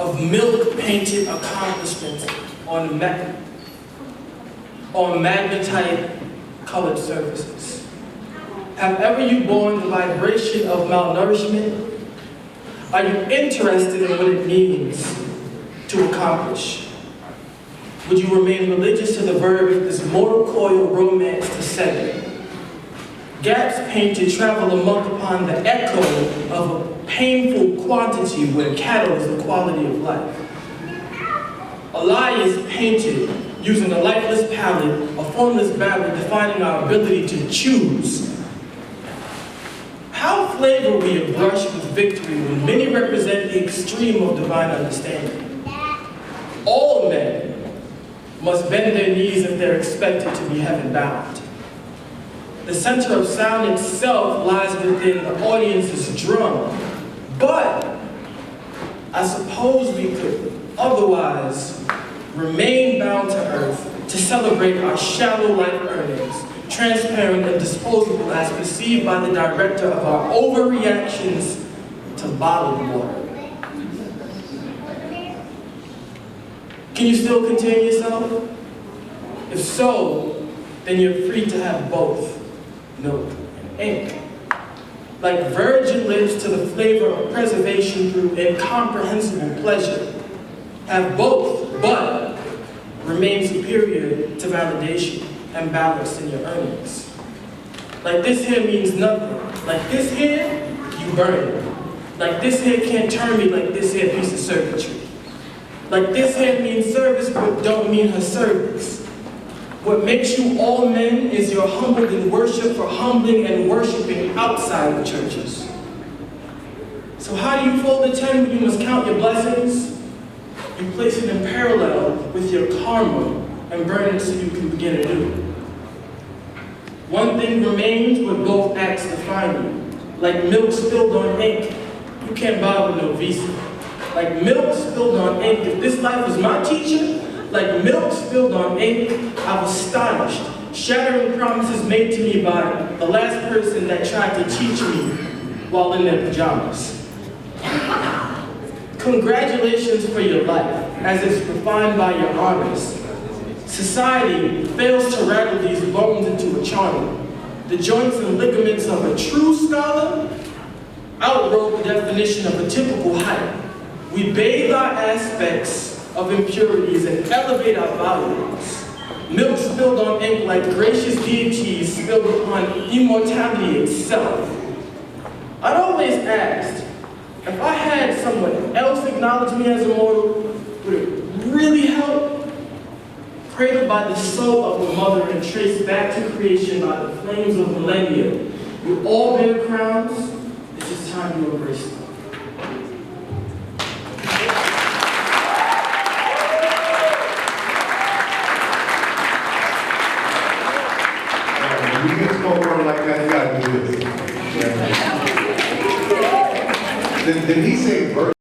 of milk-painted accomplishments on magnetite-colored surfaces? Have ever you borne the vibration of malnourishment? Are you interested in what it means to accomplish? Would you remain religious to the verb if this mortal coil romance to seven? Gaps painted travel a month upon the echo of a painful quantity where cattle is the quality of life. A lie is painted using a lifeless palette, a formless barrel defining our ability to choose. How flavor we a brush with victory when many represent the extreme of divine understanding? All men must bend their knees if they're expected to be heaven-bound. The center of sound itself lies within the audience's drum, but I suppose we could otherwise remain bound to earth to celebrate our shallow life earnings, transparent and disposable as perceived by the director of our overreactions to bottled water. Can you still contain yourself? If so, then you're free to have both milk and ink. Like virgin lips to the flavor of preservation through incomprehensible pleasure. Have both, but remain superior to validation and balanced in your earnings. Like this here means nothing. Like this here, you burn it. Like this here can't turn me like this here piece of circuitry. Like this here means service, but don't mean her service. What makes you all men is your humbled in worship for humbling and worshiping outside of churches. So how do you fold the 10 when you must count your blessings? You place it in parallel with your karma and burn it so you can begin anew. One thing remains what both acts define you. Like milk spilled on ink, you can't buy with no visa. Like milk spilled on ink, if this life was my teacher, like milk spilled on ink, I was astonished, shattering promises made to me by the last person that tried to teach me while in their pajamas. Congratulations for your life, as it's refined by your honors. Society fails to rattle these bones into a charm. The joints and ligaments of a true scholar outrode the definition of a typical height. We bathe our aspects of impurities and elevate our values. Milk spilled on ink like gracious deities spilled upon immortality itself. I'd always asked, if I had someone else acknowledge me as immortal, would it really help? Cradled by the soul of a mother and traced back to creation by the flames of millennia, you all bear crowns, it's just time to embrace them. You get spoken like that, you gotta do this. Did he say verse?